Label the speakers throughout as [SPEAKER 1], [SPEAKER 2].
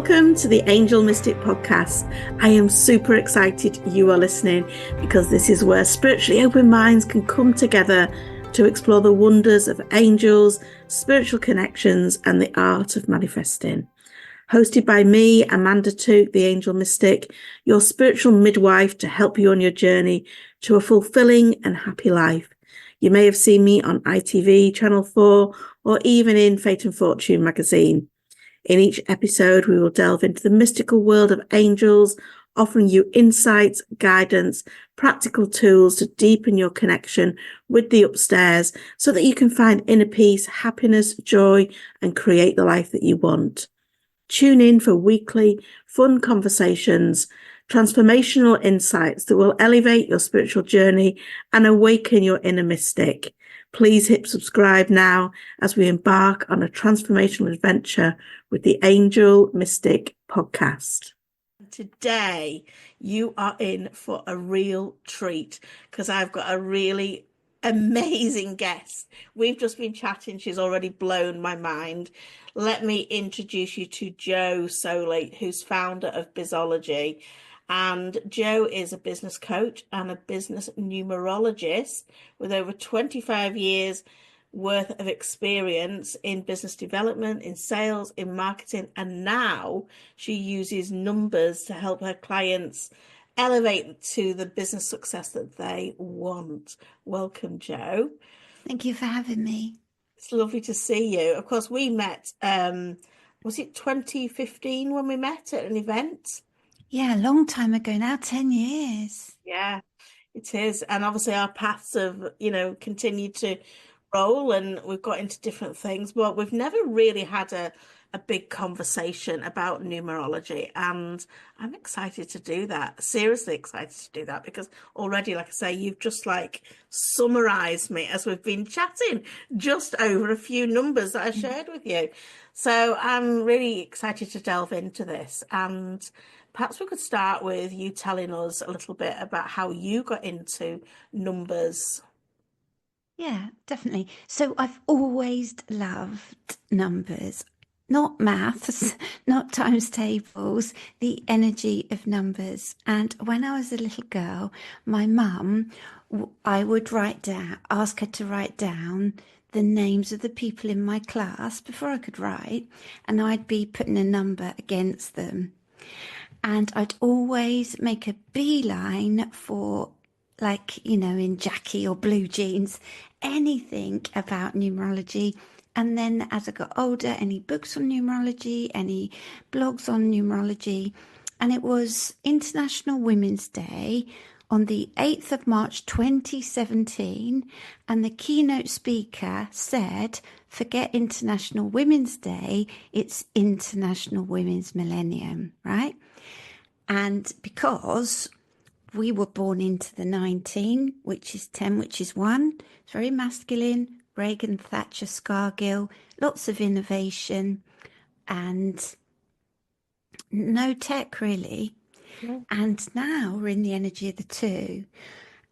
[SPEAKER 1] Welcome to the Angel Mystic Podcast. I am super excited you are listening because this is where spiritually open minds can come together to explore the wonders of angels, spiritual connections, and the art of manifesting. Hosted by me, Amanda Took, the Angel Mystic, your spiritual midwife to help you on your journey to a fulfilling and happy life. You may have seen me on ITV, Channel 4, or even in Fate and Fortune magazine. In each episode, we will delve into the mystical world of angels, offering you insights, guidance, practical tools to deepen your connection with the upstairs so that you can find inner peace, happiness, joy, and create the life that you want. Tune in for weekly, fun conversations, transformational insights that will elevate your spiritual journey and awaken your inner mystic. Please hit subscribe now as we embark on a transformational adventure with the Angel Mystic Podcast. Today, you are in for a real treat because I've got a really amazing guest. We've just been chatting. She's already blown my mind. Let me introduce you to Jo Soley, who's founder of Bizology. And Jo is a business coach and a business numerologist with over 25 years worth of experience in business development, in sales, in marketing, and now she uses numbers to help her clients elevate to the business success that they want. Welcome, Jo.
[SPEAKER 2] Thank you for having me.
[SPEAKER 1] It's lovely to see you. Of course, we met, was it 2015 when we met at an event?
[SPEAKER 2] Yeah, a long time ago now, 10 years.
[SPEAKER 1] Yeah, it is. And obviously our paths have, continued to roll and we've got into different things, but we've never really had a big conversation about numerology. And I'm excited to do that, seriously excited to do that, because already, like I say, you've just like summarized me as we've been chatting just over a few numbers that I shared with you. So I'm really excited to delve into this. And perhaps we could start with you telling us a little bit about how you got into numbers.
[SPEAKER 2] Yeah, definitely. So I've always loved numbers, not maths, not times tables, the energy of numbers. And when I was a little girl, my mum, I would ask her to write down the names of the people in my class before I could write, and I'd be putting a number against them. And I'd always make a beeline for, like, in Jackie or blue jeans, anything about numerology. And then as I got older, any books on numerology, any blogs on numerology. And it was International Women's Day on the 8th of March 2017, and the keynote speaker said, forget International Women's Day, it's International Women's Millennium, right? And because we were born into the 19, which is 10, which is 1, it's very masculine, Reagan, Thatcher, Scargill, lots of innovation and no tech really.
[SPEAKER 1] Yeah.
[SPEAKER 2] And now we're in the energy of the 2.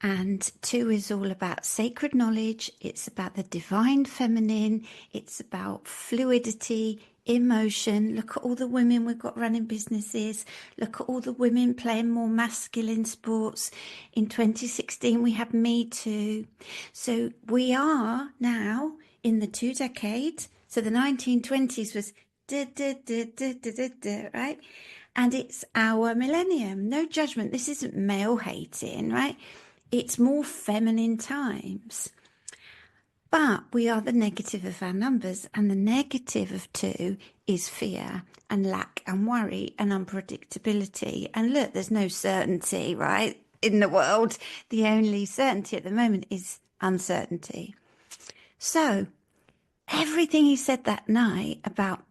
[SPEAKER 2] And 2 is all about sacred knowledge. It's about the divine feminine. It's about fluidity, emotion. Look at all the women we've got running businesses. Look at all the women playing more masculine sports. In 2016, we had Me Too. So we are now in the 2 decades. So the 1920s was right? And it's our millennium. No judgment. This isn't male hating, right? It's more feminine times. But we are the negative of our numbers, and the negative of 2 is fear and lack and worry and unpredictability. And look, there's no certainty, right, in the world. The only certainty at the moment is uncertainty. So everything he said that night about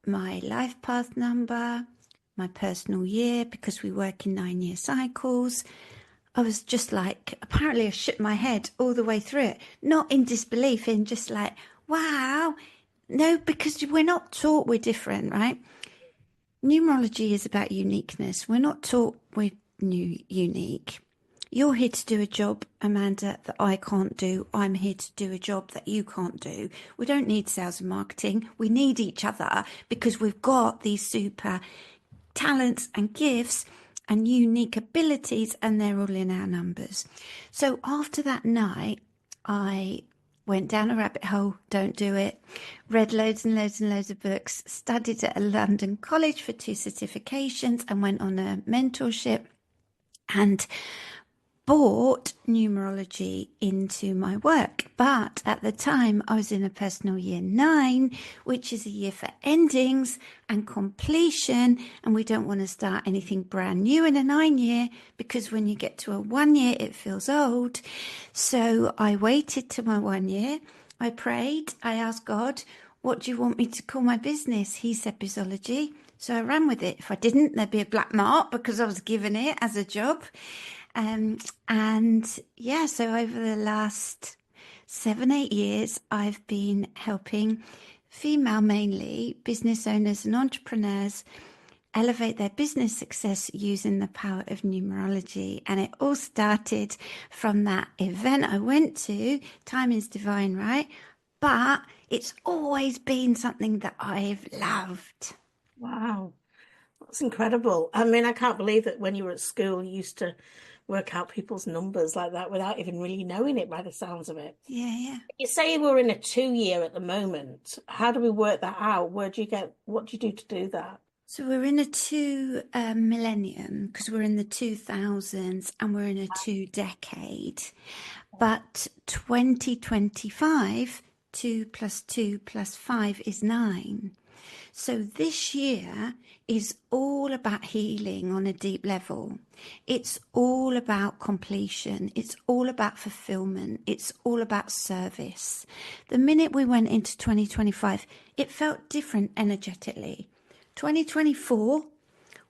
[SPEAKER 2] my life path number, my personal year, because we work in 9-year cycles, I was just like, apparently I shook my head all the way through it, not in disbelief, in just like, wow. No, because we're not taught we're different, right? Numerology is about uniqueness. We're not taught we're unique. You're here to do a job, Amanda, that I can't do. I'm here to do a job that you can't do. We don't need sales and marketing. We need each other because we've got these super talents and gifts and unique abilities, and they're all in our numbers. So after that night, I went down a rabbit hole, don't do it, read loads and loads and loads of books, studied at a London college for 2 certifications, and went on a mentorship and brought numerology into my work. But at the time, I was in a personal year 9, which is a year for endings and completion. And we don't want to start anything brand new in a 9 year because when you get to a 1 year, it feels old. So I waited to my 1 year. I prayed. I asked God, what do you want me to call my business? He said Bizology. So I ran with it. If I didn't, there'd be a black mark because I was given it as a job. And yeah, so over the last 7, 8 years, I've been helping female mainly business owners and entrepreneurs elevate their business success using the power of numerology. And it all started from that event I went to. Timing's divine, right? But it's always been something that I've loved.
[SPEAKER 1] Wow, that's incredible. I mean, I can't believe that when you were at school, you used to work out people's numbers like that without even really knowing it by the sounds of it.
[SPEAKER 2] Yeah, yeah.
[SPEAKER 1] You say we're in a 2 year at the moment. How do we work that out? Where do you get, what do you do to do that?
[SPEAKER 2] So we're in a 2 millennium because we're in the 2000s and we're in a 2 decade. But 2025, 2 plus 2 plus 5 is 9. So this year is all about healing on a deep level. It's all about completion. It's all about fulfillment. It's all about service. The minute we went into 2025, it felt different energetically. 2024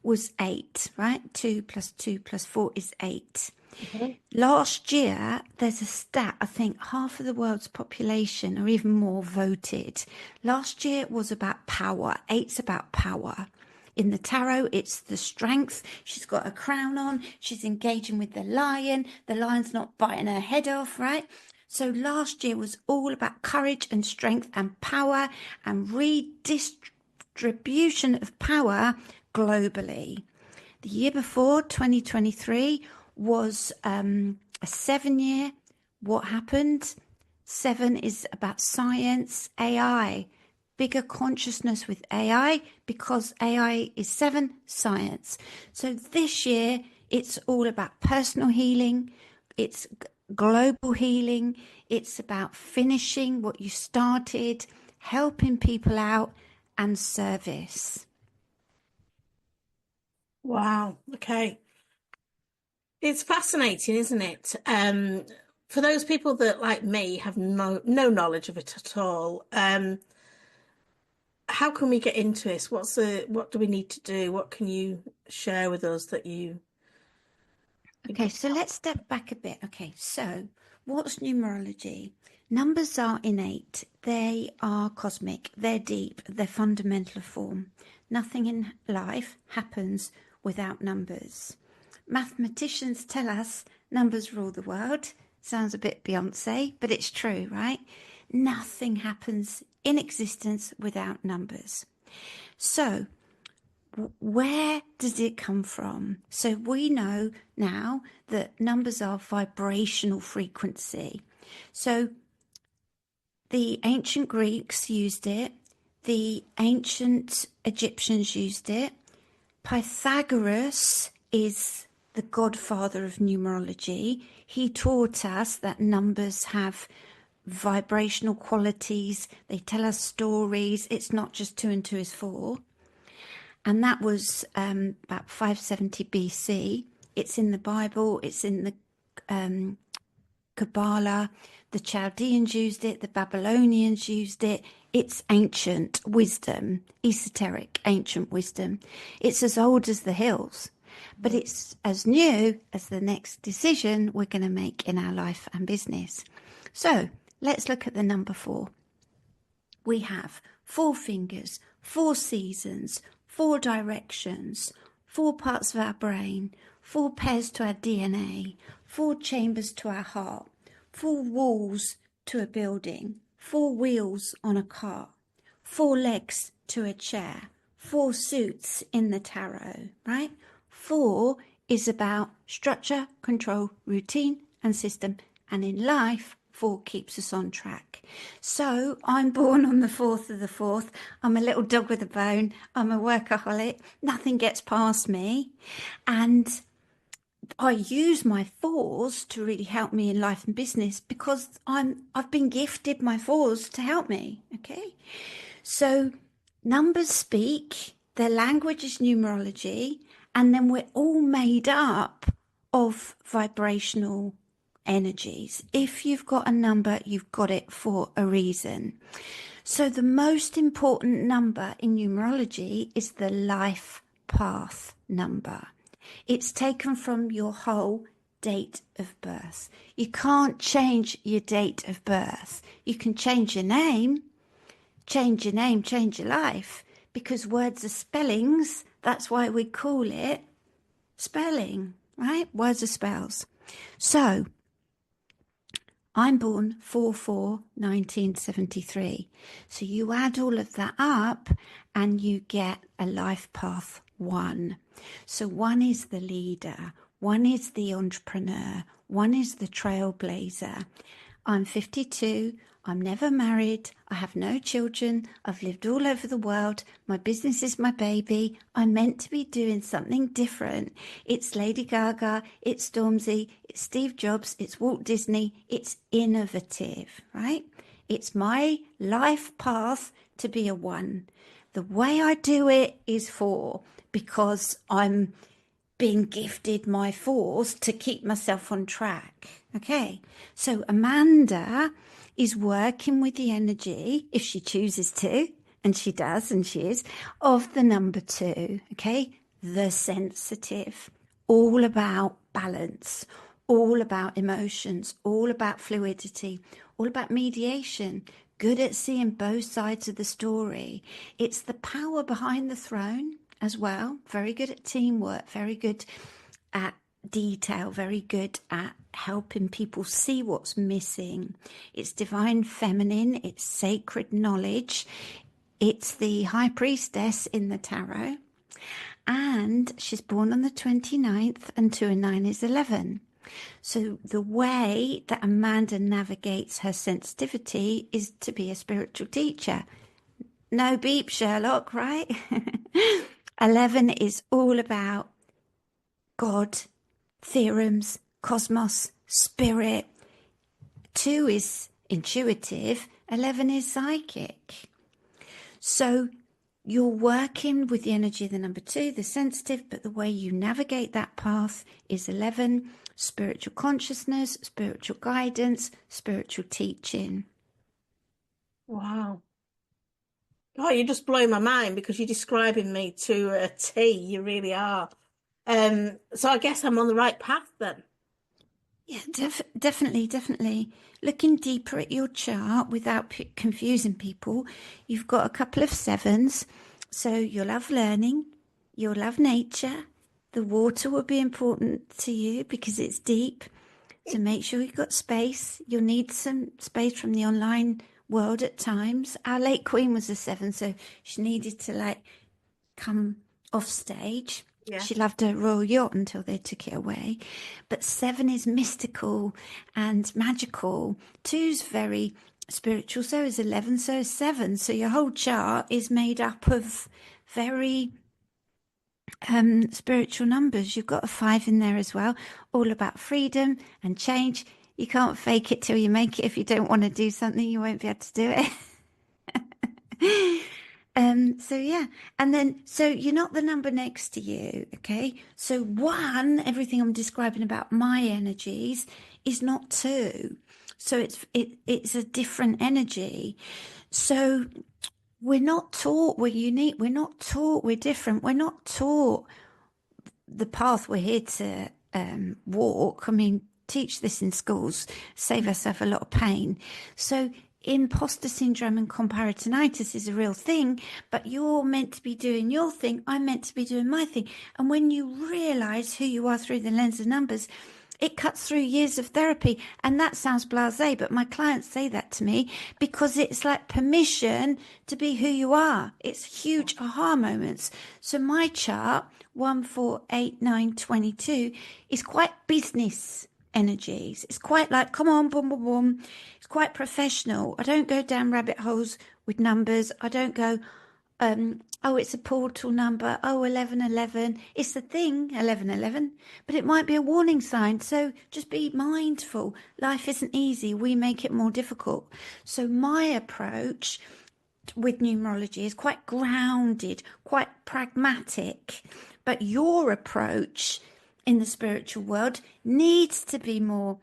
[SPEAKER 2] was 8, right? 2 plus 2 plus 4 is 8.
[SPEAKER 1] Mhm.
[SPEAKER 2] Last year, there's a stat, I think half of the world's population or even more voted. Last year was about power. 8's about power. In the tarot, it's the strength. She's got a crown on. She's engaging with the lion. The lion's not biting her head off, right? So last year was all about courage and strength and power and redistribution of power globally. The year before, 2023, was a 7 year. What happened? 7 is about science, AI, bigger consciousness with AI because AI is 7, science. So this year, it's all about personal healing. It's global healing. It's about finishing what you started, helping people out, and service.
[SPEAKER 1] Wow. Okay. It's fascinating, isn't it? For those people that, like me, have no knowledge of it at all, how can we get into this? What do we need to do? What can you share with us that you think
[SPEAKER 2] Okay,
[SPEAKER 1] would
[SPEAKER 2] so
[SPEAKER 1] help?
[SPEAKER 2] let's step back a bit. Okay, so what's numerology? Numbers are innate, they are cosmic, they're deep, they're fundamental form. Nothing in life happens without numbers. Mathematicians tell us numbers rule the world. Sounds a bit Beyonce, but it's true, right? Nothing happens in existence without numbers. So, where does it come from? So we know now that numbers are vibrational frequency. So the ancient Greeks used it, the ancient Egyptians used it. Pythagoras is the godfather of numerology. He taught us that numbers have vibrational qualities, they tell us stories. It's not just 2 and 2 is 4. And that was about 570 BC. It's in the Bible, it's in the Kabbalah. The Chaldeans used it, the Babylonians used it. It's ancient wisdom, esoteric ancient wisdom. It's as old as the hills, but it's as new as the next decision we're going to make in our life and business. So let's look at the number 4. We have 4 fingers, 4 seasons, 4 directions, 4 parts of our brain, 4 pairs to our DNA, 4 chambers to our heart, 4 walls to a building, 4 wheels on a car, 4 legs to a chair, 4 suits in the tarot, right? 4 is about structure, control, routine, and system. And in life, 4 keeps us on track. So I'm born on the 4th of the 4th. I'm a little dog with a bone. I'm a workaholic. Nothing gets past me. And I use my 4s to really help me in life and business because I've been gifted my 4s to help me. Okay. So numbers speak, their language is numerology, and then we're all made up of vibrational energies. If you've got a number, you've got it for a reason. So the most important number in numerology is the life path number. It's taken from your whole date of birth. You can't change your date of birth. You can change your name, change your life, because words are spellings. That's why we call it spelling, right? Words are spells. So I'm born 4/4/1973. So you add all of that up and you get a life path 1. So 1 is the leader, 1 is the entrepreneur, 1 is the trailblazer. I'm 52. I'm never married. I have no children. I've lived all over the world. My business is my baby. I'm meant to be doing something different. It's Lady Gaga. It's Stormzy. It's Steve Jobs. It's Walt Disney. It's innovative, right? It's my life path to be a 1. The way I do it is 4 because I'm being gifted my 4s to keep myself on track. Okay, so Amanda is working with the energy, if she chooses to, and she does, and she is, of the number 2, okay? The sensitive, all about balance, all about emotions, all about fluidity, all about mediation, good at seeing both sides of the story. It's the power behind the throne as well. Very good at teamwork, very good at detail, very good at helping people see what's missing. It's divine feminine, it's sacred knowledge, it's the high priestess in the tarot, and she's born on the 29th, and 2 and 9 is 11. So the way that Amanda navigates her sensitivity is to be a spiritual teacher. No beep, Sherlock, right? 11 is all about God, theorems, cosmos, spirit. 2 is intuitive. 11 is psychic. So you're working with the energy of the number 2, the sensitive, but the way you navigate that path is 11, spiritual consciousness, spiritual guidance, spiritual teaching.
[SPEAKER 1] Wow. Oh, you're just blowing my mind because you're describing me to a T. You really are. So I guess I'm on the right path then.
[SPEAKER 2] Yeah, definitely. Looking deeper at your chart without confusing people, you've got a couple of 7s. So you'll love learning, you'll love nature. The water will be important to you because it's deep. So make sure you've got space. You'll need some space from the online world at times. Our late queen was a 7, so she needed to come off stage.
[SPEAKER 1] Yeah.
[SPEAKER 2] She loved a royal yacht until they took it away. But 7 is mystical and magical. 2's very spiritual, so is 11, so is 7. So your whole chart is made up of very spiritual numbers. You've got a 5 in there as well, all about freedom and change. You can't fake it till you make it. If you don't want to do something, you won't be able to do it. So yeah, and then so you're not the number next to you, okay? So 1, everything I'm describing about my energies is not 2, so it's a different energy. So we're not taught we're unique. We're not taught we're different. We're not taught the path we're here to walk. I mean, teach this in schools, save ourselves a lot of pain. So imposter syndrome and comparatinitis is a real thing, but you're meant to be doing your thing. I'm meant to be doing my thing. And when you realize who you are through the lens of numbers, it cuts through years of therapy. And that sounds blasé, but my clients say that to me because it's like permission to be who you are. It's huge aha moments. So my chart, 1, 4, 8, 9, 22, is quite business energies. It's quite like, come on, boom, boom, boom. It's quite professional. I don't go down rabbit holes with numbers. I don't go, oh, it's a portal number. Oh, 1111. It's the thing, 1111, but it might be a warning sign. So just be mindful. Life isn't easy. We make it more difficult. So my approach with numerology is quite grounded, quite pragmatic. But your approach in the spiritual world needs to be more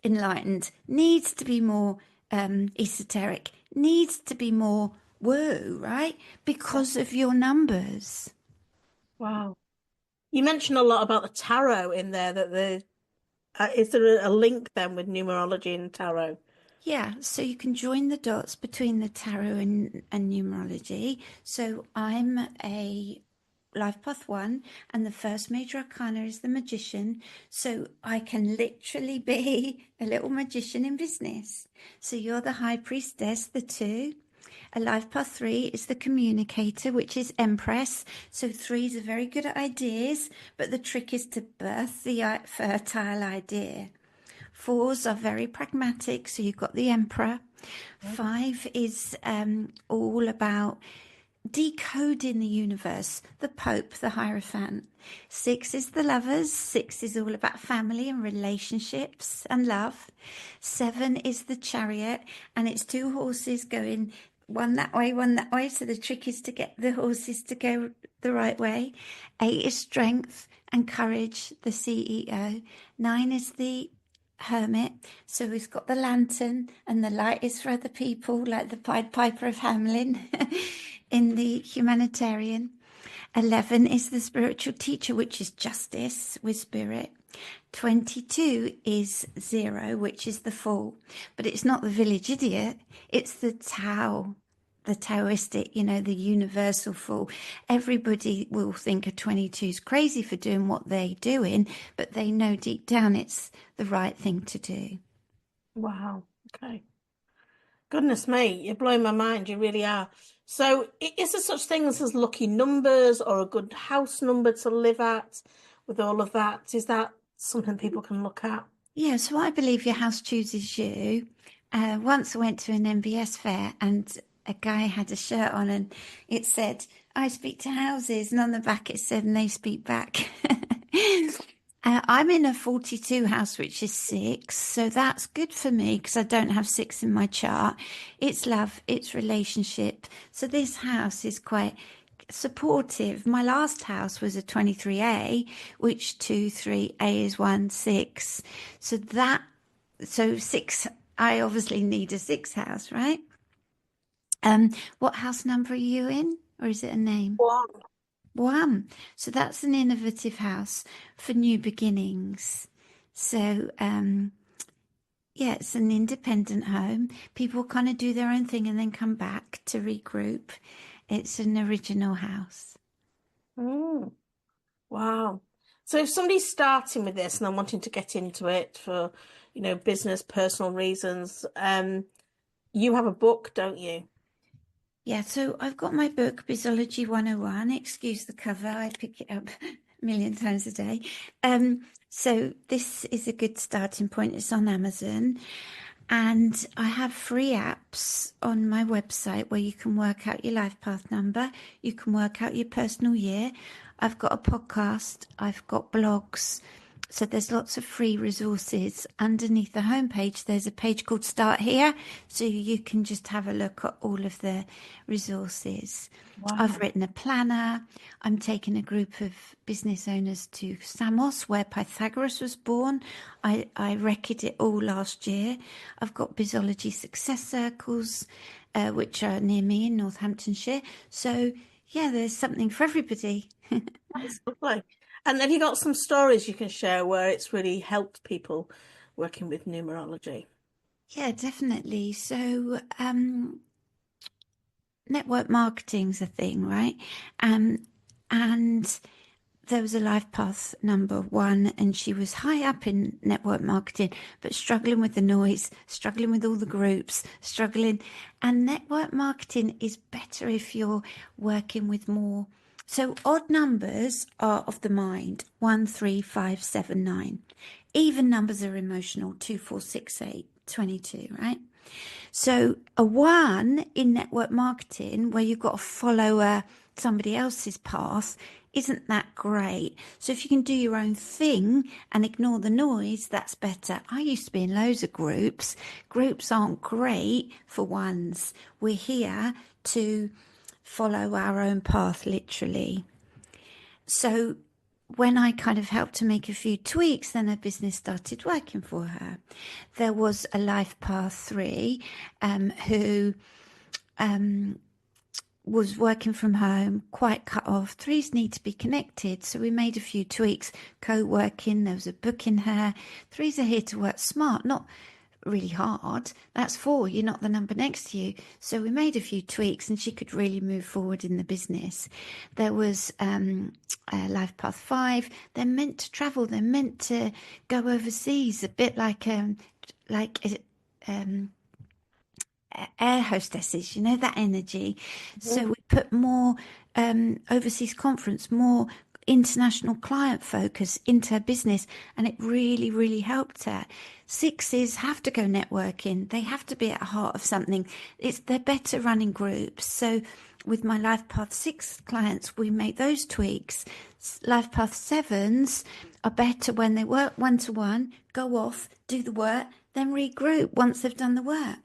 [SPEAKER 2] enlightened, needs to be more esoteric, needs to be more woo, right? Because of your numbers.
[SPEAKER 1] Wow. You mentioned a lot about the tarot in there, that is there a link then with numerology and tarot?
[SPEAKER 2] Yeah, so you can join the dots between the tarot and numerology. So I'm a life path 1, and the first major arcana is the magician. So I can literally be a little magician in business. So you're the high priestess, the 2. A life path 3 is the communicator, which is empress. So 3s are very good at ideas, but the trick is to birth the fertile idea. 4s are very pragmatic, so you've got the emperor. 5 is all about decoding the universe, the Pope, the Hierophant. 6 is the lovers. 6 is all about family and relationships and love. 7 is the chariot, and it's 2 horses going one that way, one that way. So the trick is to get the horses to go the right way. 8 is strength and courage, the CEO. 9 is the hermit. So we've got the lantern, and the light is for other people, like the Pied Piper of Hamelin in the humanitarian. 11 is the spiritual teacher, which is justice with spirit. 22 is 0, which is the fool. But it's not the village idiot, it's the Tao, the Taoistic, the universal fool. Everybody will think a 22 is crazy for doing what they're doing, but they know deep down it's the right thing to do.
[SPEAKER 1] Wow. Okay. Goodness me, you're blowing my mind. You really are. So, is there such things as lucky numbers or a good house number to live at with all of that? Is that something people can look at?
[SPEAKER 2] Yeah, so I believe your house chooses you. Once I went to an MBS fair and a guy had a shirt on and it said, I speak to houses. And on the back it said, and they speak back. I'm in a 42 house, which is 6. So that's good for me because I don't have 6 in my chart. It's love, it's relationship. So this house is quite supportive. My last house was a 23A, which 2, 3, A is 1, 6. So 6, I obviously need a 6 house, right? What house number are you in? Or is it a name?
[SPEAKER 1] One.
[SPEAKER 2] 1. So that's an innovative house for new beginnings. So, yeah, it's an independent home. People kind of do their own thing and then come back to regroup. It's an original house.
[SPEAKER 1] Mm, wow. So if somebody's starting with this and they're wanting to get into it for, business, personal reasons, you have a book, don't you?
[SPEAKER 2] Yeah, so I've got my book, Bizology 101. Excuse the cover, I pick it up a million times a day. So this is a good starting point. It's on Amazon. And I have free apps on my website where you can work out your life path number, you can work out your personal year. I've got a podcast, I've got blogs. So there's lots of free resources. Underneath the homepage, there's a page called Start Here. So you can just have a look at all of the resources.
[SPEAKER 1] Wow.
[SPEAKER 2] I've written a planner. I'm taking a group of business owners to Samos, where Pythagoras was born. I recorded it all last year. I've got Bizology success circles, which are near me in Northamptonshire. So yeah, there's something for everybody.
[SPEAKER 1] That's lovely. And have you got some stories you can share where it's really helped people working with numerology?
[SPEAKER 2] Yeah, definitely. So, network marketing's a thing, right? And there was a life path number 1, and she was high up in network marketing, but struggling with the noise, struggling with all the groups, struggling. And network marketing is better if you're working with more. So odd numbers are of the mind: 1, 3, 5, 7, 9. Even numbers are emotional: 2, 4, 6, 8, 22, right? So a 1 in network marketing, where you've got to follow somebody else's path, isn't that great. So if you can do your own thing and ignore the noise, that's better. I used to be in loads of groups. Groups aren't great for 1s. We're here to follow our own path, literally. So when I kind of helped to make a few tweaks, then her business started working for her. There was a life path 3 who was working from home, quite cut off. 3s need to be connected, so we made a few tweaks. Co-working, there was a book in her. 3s are here to work smart, not really hard. That's 4, you're not the number next to you. So we made a few tweaks and she could really move forward in the business. There was life path 5. They're meant to travel, they're meant to go overseas, a bit like air hostesses, that energy. So we put more overseas conference, more international client focus into her business, and it really, really helped her. 6s have to go networking. They have to be at the heart of something. They're better running groups. So with my life path 6 clients, we make those tweaks. Life path 7s are better when they work one-to-one, go off, do the work, then regroup once they've done the work.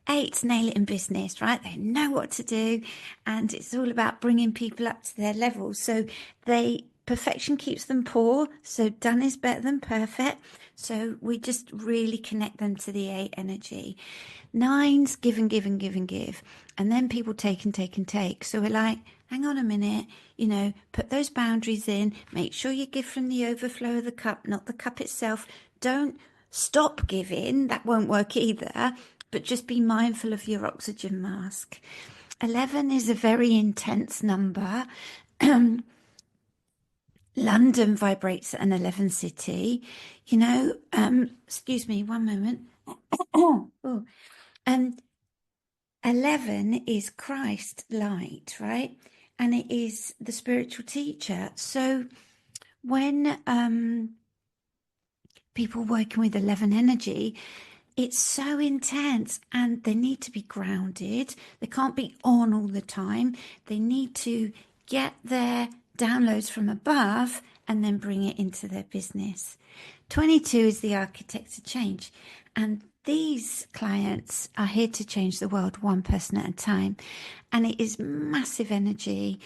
[SPEAKER 2] 8s nail it in business, right? They know what to do, and it's all about bringing people up to their level. So perfection keeps them poor, so done is better than perfect. So we just really connect them to the 8 energy. 9s give and give and give and give, and then people take and take and take. So we're like, hang on a minute, put those boundaries in, make sure you give from the overflow of the cup, not the cup itself. Don't stop giving, that won't work either, but just be mindful of your oxygen mask. 11 is a very intense number. London vibrates at an 11 city. Excuse me, one moment. 11 is Christ light, right? And it is the spiritual teacher. So when people working with 11 energy, it's so intense and they need to be grounded. They can't be on all the time. They need to get their downloads from above and then bring it into their business. 22 is the architect of change. And these clients are here to change the world one person at a time. And it is massive energy.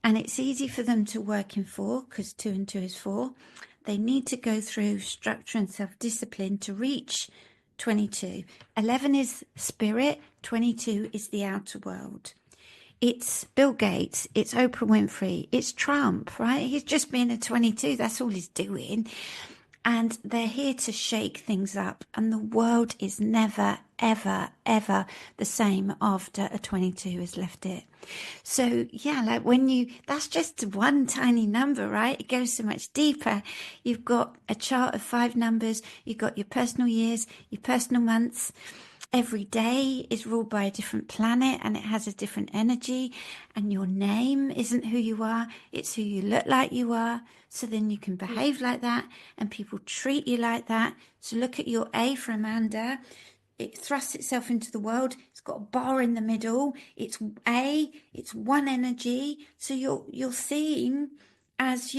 [SPEAKER 2] And it's easy for them to work in 4 because 2 and 2 is 4. They need to go through structure and self-discipline to reach 22. 11 is spirit. 22 is the outer world. It's Bill Gates. It's Oprah Winfrey. It's Trump, right? He's just being a 22. That's all he's doing. And they're here to shake things up. And the world is never, ever, ever the same after a 22 has left it. So yeah, like that's just one tiny number, right? It goes so much deeper. You've got a chart of 5 numbers. You've got your personal years, your personal months. Every day is ruled by a different planet and it has a different energy, and your name isn't who you are, it's who you look like you are. So then you can behave like that and people treat you like that. So look at your A for Amanda. It thrusts itself into the world. It's got a bar in the middle. It's A, it's one energy. So you're seen as,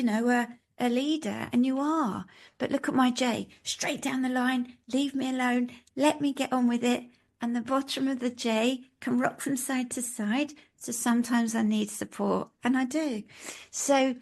[SPEAKER 2] a leader, and you are. But look at my J, straight down the line, leave me alone, let me get on with it. And the bottom of the J can rock from side to side. So sometimes I need support, and I do. So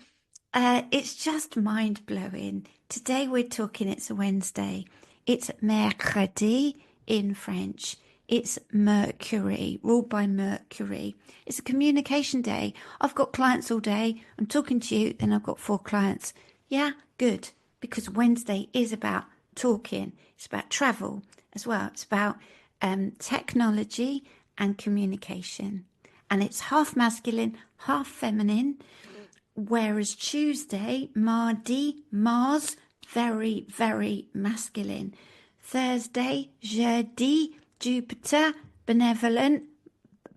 [SPEAKER 2] it's just mind blowing. Today we're talking, it's a Wednesday. It's mercredi in French. It's Mercury, ruled by Mercury. It's a communication day. I've got clients all day. I'm talking to you, then I've got 4 clients. Yeah, good. Because Wednesday is about talking. It's about travel as well. It's about technology and communication. And it's half masculine, half feminine. Whereas Tuesday, Mardi, Mars, very, very masculine. Thursday, Jeudi, Jupiter, benevolent,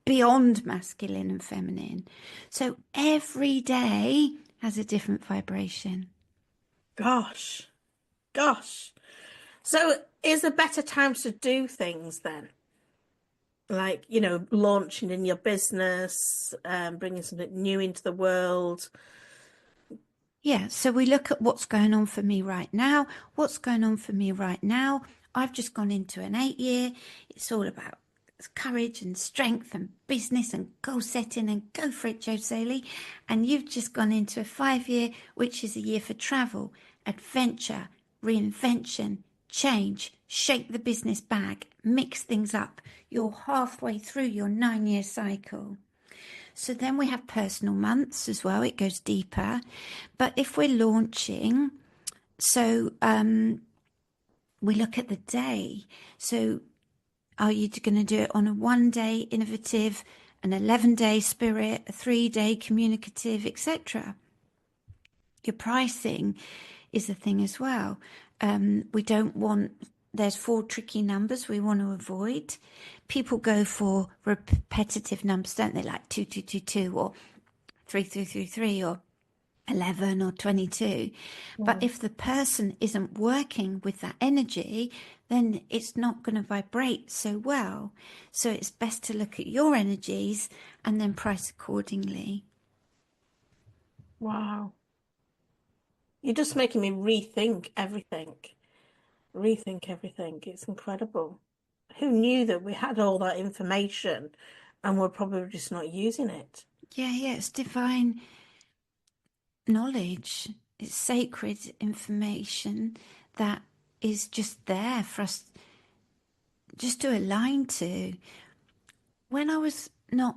[SPEAKER 2] beyond masculine and feminine. So every day has a different vibration.
[SPEAKER 1] Gosh, gosh. So is there better times to do things then? Like, launching in your business, bringing something new into the world.
[SPEAKER 2] Yeah, so we look at what's going on for me right now. What's going on for me right now? I've just gone into an 8 year. It's all about courage and strength and business and goal setting and go for it, Jo Soley. And you've just gone into a 5 year, which is a year for travel, adventure, reinvention, change, shake the business bag, mix things up. You're halfway through your 9 year cycle. So then we have personal months as well. It goes deeper. But if we're launching, so we look at the day. So are you going to do it on a 1 day innovative, an 11-day spirit, a 3-day communicative, etc.? Your pricing is a thing as well. We don't want, there's 4 tricky numbers we want to avoid. People go for repetitive numbers, don't they? Like 2222 or 3333 or 11 or 22. But if the person isn't working with that energy, then it's not going to vibrate so well. So it's best to look at your energies and then price accordingly.
[SPEAKER 1] Wow. You're just making me rethink everything. Rethink everything. It's incredible. Who knew that we had all that information and we're probably just not using it?
[SPEAKER 2] Yeah, it's divine knowledge. It's sacred information that is just there for us just to align to. When I was not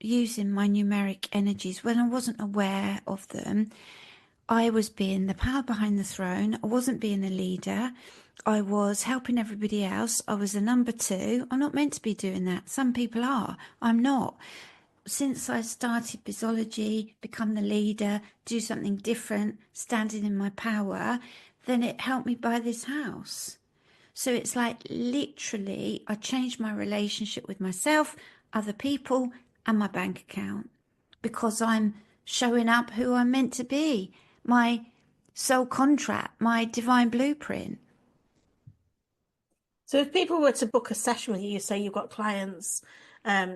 [SPEAKER 2] using my numeric energies, when I wasn't aware of them, I was being the power behind the throne. I wasn't being a leader. I was helping everybody else. I was a number 2. I'm not meant to be doing that. Some people are. I'm not. Since I started Bizology, become the leader, do something different, standing in my power, then it helped me buy this house. So it's like literally I changed my relationship with myself, other people, and my bank account because I'm showing up who I'm meant to be, my soul contract, my divine blueprint.
[SPEAKER 1] So if people were to book a session with you, say you've got clients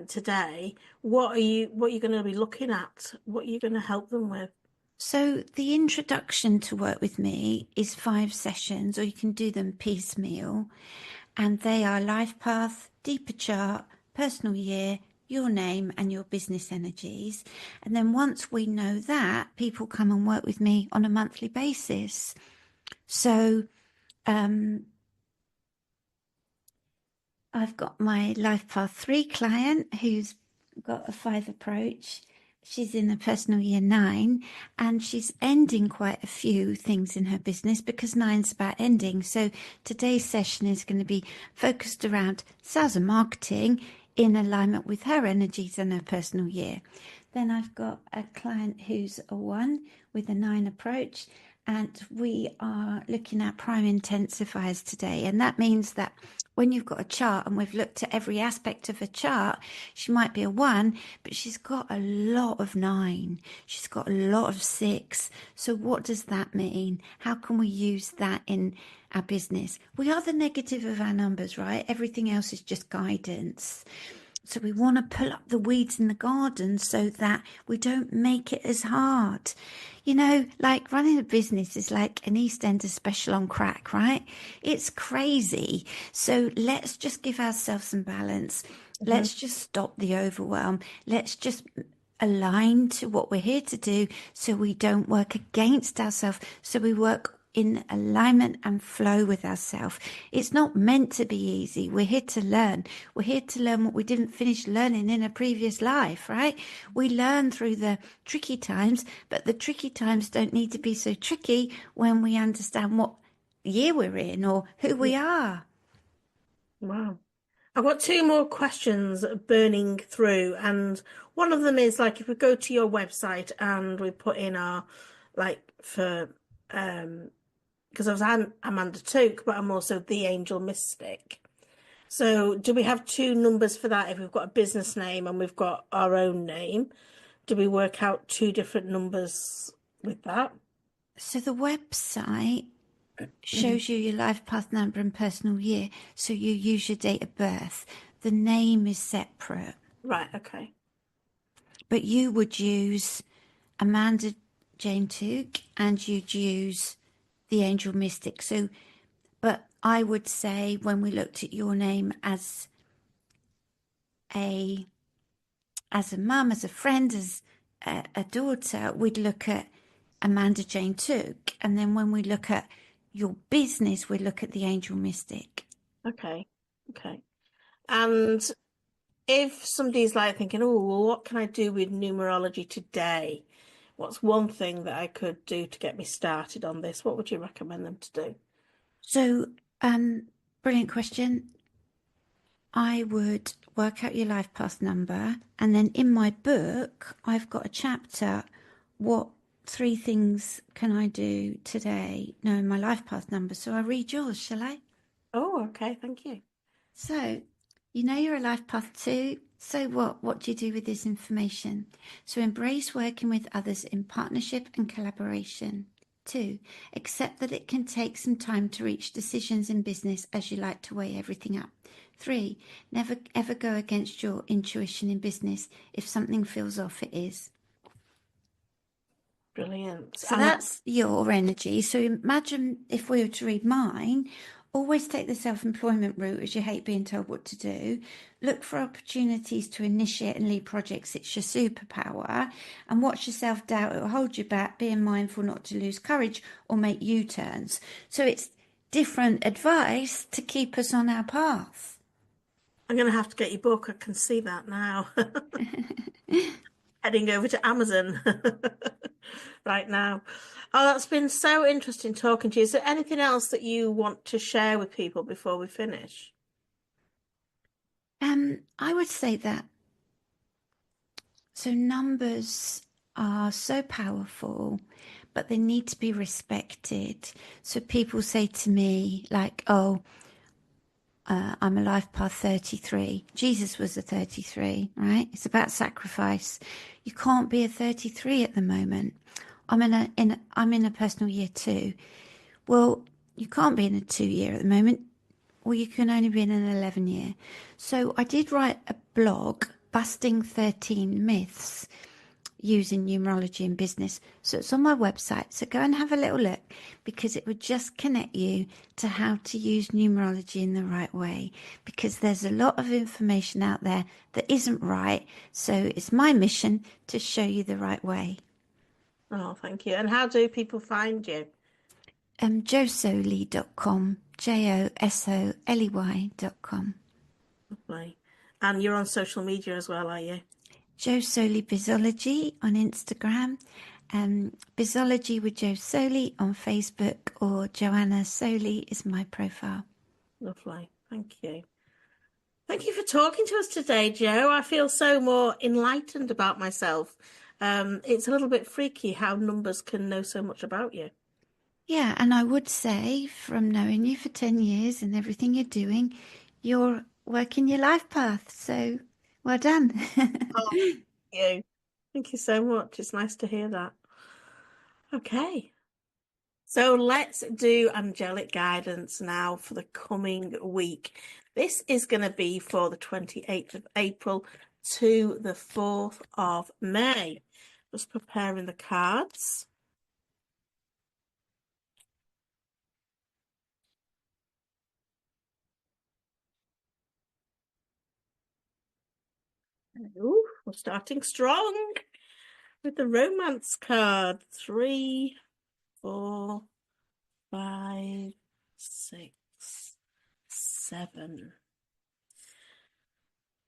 [SPEAKER 1] today, what are you going to be looking at? What are you going to help them with?
[SPEAKER 2] So the introduction to work with me is 5 sessions, or you can do them piecemeal. And they are life path, deeper chart, personal year, your name and your business energies. And then once we know that, people come and work with me on a monthly basis. So I've got my Life Path 3 client who's got a 5 approach. She's in the personal year 9 and she's ending quite a few things in her business because 9's about ending. So today's session is going to be focused around sales and marketing in alignment with her energies and her personal year. Then I've got a client who's a 1 with a 9 approach, and we are looking at prime intensifiers today. And that means that when you've got a chart and we've looked at every aspect of a chart, she might be a 1, but she's got a lot of 9. She's got a lot of 6. So what does that mean? How can we use that in our business? We are the negative of our numbers, right? Everything else is just guidance. So we want to pull up the weeds in the garden so that we don't make it as hard. You know, like running a business is like an EastEnders special on crack, right? It's crazy. So let's just give ourselves some balance. Let's just stop the overwhelm. Let's just align to what we're here to do so we don't work against ourselves. So we work in alignment and flow with ourselves. It's not meant to be easy. We're here to learn. We're here to learn what we didn't finish learning in a previous life, right? We learn through the tricky times, but the tricky times don't need to be so tricky when we understand what year we're in or who we are.
[SPEAKER 1] Wow. I've got two more questions burning through, and one of them is like if we go to your website and we put in our like for because I was Amanda Toke, but I'm also the Angel Mystic. So do we have two numbers for that? If we've got a business name and we've got our own name, do we work out two different numbers with that?
[SPEAKER 2] So the website shows you your life path number and personal year. So you use your date of birth. The name is separate,
[SPEAKER 1] Right, okay.
[SPEAKER 2] but you would use Amanda Jane Took and you'd use the Angel Mystic. So, but I would say when we looked at your name a as a mum, as a friend, as a daughter, we'd look at Amanda Jane Took. And then when we look at your business, we look at the Angel Mystic.
[SPEAKER 1] Okay. Okay. And if somebody's like thinking, oh, well, what can I do with numerology today? What's one thing that I could do to get me started on this? What would you recommend them to do?
[SPEAKER 2] So, brilliant question. I would work out your life path number. And then in my book, I've got a chapter. What three things can I do today knowing my life path number? So I read yours, shall I?
[SPEAKER 1] Oh, okay. Thank you.
[SPEAKER 2] So, you know you're a life path too. So what? What do you do with this information? So embrace working with others in partnership and collaboration. Two, accept that it can take some time to reach decisions in business as you like to weigh everything up. Three, never ever go against your intuition in business. If something feels off, it is.
[SPEAKER 1] Brilliant.
[SPEAKER 2] So
[SPEAKER 1] And
[SPEAKER 2] that's your energy. So imagine if we were to read mine, always take the self-employment route as you hate being told what to do. Look for opportunities to initiate and lead projects. It's your superpower. And watch your self-doubt. It will hold you back. Being mindful not to lose courage or make U-turns. So it's different advice to keep us on our path.
[SPEAKER 1] I'm going to have to get your book. I can see that now. Heading over to Amazon right now. Oh, that's been so interesting talking to you. Is there anything else that you want to share with people before we finish?
[SPEAKER 2] I would say that. So numbers are so powerful, but they need to be respected. So people say to me, like, oh, I'm a life path 33. Jesus was a 33, right? It's about sacrifice. You can't be a 33 at the moment. I'm in a personal year two. Well, you can't be in a 2 year at the moment. Well, you can only be in an 11 year. So I did write a blog, Busting 13 Myths, using numerology in business. So it's on my website. So go and have a little look because it would just connect you to how to use numerology in the right way. Because there's a lot of information out there that isn't right. So it's my mission to show you the right way.
[SPEAKER 1] Oh, thank you. And how do people find you?
[SPEAKER 2] josoley.com, josoley.com.
[SPEAKER 1] Lovely. And you're on social media as well, are you?
[SPEAKER 2] Jo Soley Bizology on Instagram, Bizology with Jo Soley on Facebook, or Joanna Soley is my profile.
[SPEAKER 1] Lovely. Thank you. Thank you for talking to us today, Jo. I feel so more enlightened about myself. It's a little bit freaky how numbers can know so much about you.
[SPEAKER 2] Yeah, and I would say from knowing you for 10 years and everything you're doing, you're working your life path. So well done.
[SPEAKER 1] Oh, thank you. Thank you so much. It's nice to hear that. Okay. So let's do angelic guidance now for the coming week. This is going to be for the 28th of April to the 4th of May. Just preparing the cards. Ooh, we're starting strong with the romance card. 3, 4, 5, 6, 7.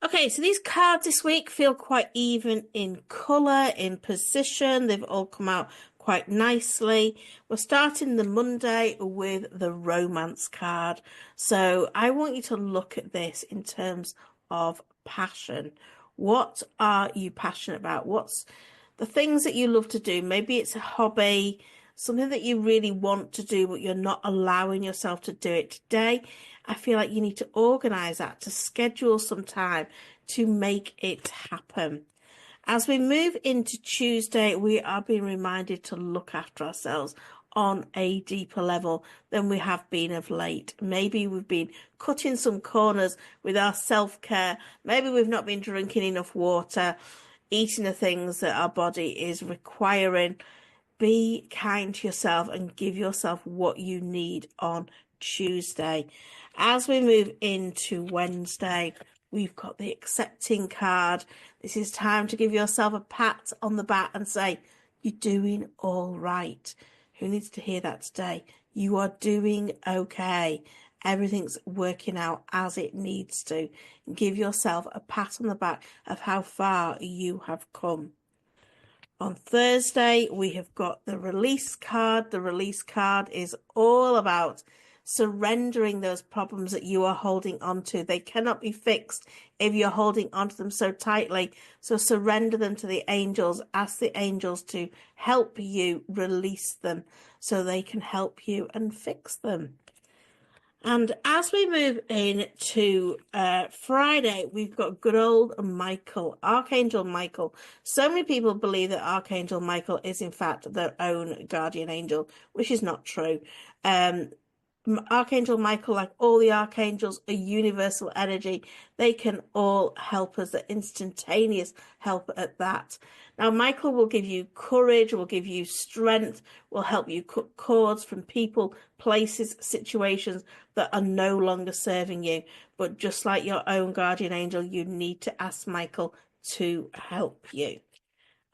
[SPEAKER 1] Okay, so these cards this week feel quite even in colour, in position. They've all come out quite nicely. We're starting the Monday with the romance card. So I want you to look at this in terms of passion. What are you passionate about? What's the things that you love to do? Maybe it's a hobby, something that you really want to do, but you're not allowing yourself to do it today. I feel like you need to organize that, to schedule some time to make it happen. As we move into Tuesday, we are being reminded to look after ourselves on a deeper level than we have been of late. Maybe we've been cutting some corners with our self-care. Maybe we've not been drinking enough water, eating the things that our body is requiring. Be kind to yourself and give yourself what you need on Tuesday. As we move into Wednesday, we've got the accepting card. This is time to give yourself a pat on the back and say, you're doing all right. Who needs to hear that today? You are doing okay. Everything's working out as it needs to. Give yourself a pat on the back of how far you have come. On Thursday, we have got the release card. The release card is all about surrendering those problems that you are holding on to. They cannot be fixed if you're holding onto them so tightly. So surrender them to the angels. Ask the angels to help you release them so they can help you and fix them. And as we move into Friday, we've got good old Michael, Archangel Michael. So many people believe that Archangel Michael is in fact their own guardian angel, which is not true. Archangel Michael, like all the archangels, are universal energy. They can all help us. They're instantaneous help at that. Now, Michael will give you courage, will give you strength, will help you cut cords from people, places, situations that are no longer serving you. But just like your own guardian angel, you need to ask Michael to help you.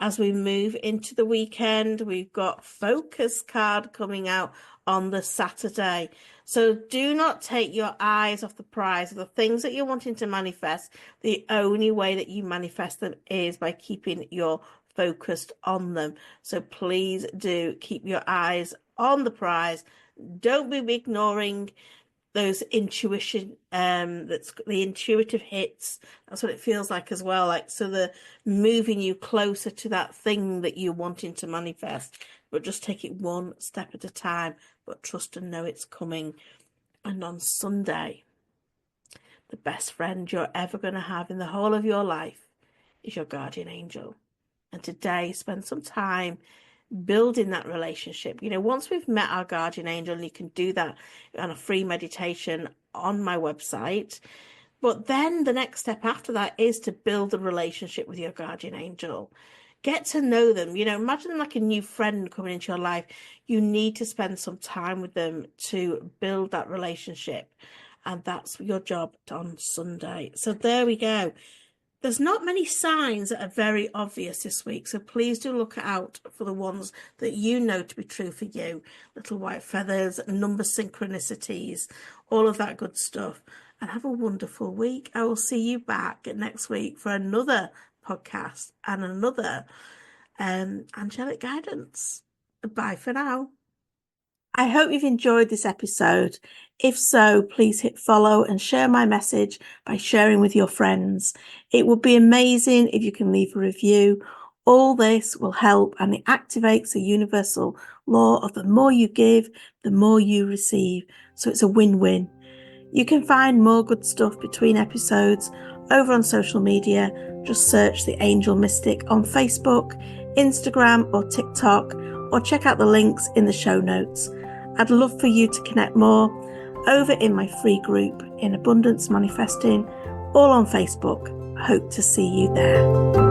[SPEAKER 1] As we move into the weekend, we've got Focus card coming out on the Saturday. So do not take your eyes off the prize of the things that you're wanting to manifest. The only way that you manifest them is by keeping your focused on them. So please do keep your eyes on the prize. Don't be ignoring those intuition, that's the intuitive hits. That's what it feels like as well. Like, so they're moving you closer to that thing that you're wanting to manifest, but just take it one step at a time, but trust and know it's coming. And on Sunday, the best friend you're ever going to have in the whole of your life is your guardian angel. And today, spend some time building that relationship. You know, once we've met our guardian angel, and you can do that on a free meditation on my website, but then the next step after that is to build a relationship with your guardian angel. Get to know them. You know, imagine like a new friend coming into your life. You need to spend some time with them to build that relationship, and that's your job on Sunday. So there we go. There's not many signs that are very obvious this week, so please do look out for the ones that you know to be true for you. Little white feathers, number synchronicities, all of that good stuff. And have a wonderful week. I will see you back next week for another podcast and another angelic guidance. Bye for now. I hope you've enjoyed this episode. If so, please hit follow and share my message by sharing with your friends. It would be amazing if you can leave a review. All this will help, and it activates the universal law of the more you give, the more you receive. So it's a win-win. You can find more good stuff between episodes over on social media. Just search The Angel Mystic on Facebook, Instagram or TikTok, or check out the links in the show notes. I'd love for you to connect more over in my free group in Abundance Manifesting, all on Facebook. Hope to see you there.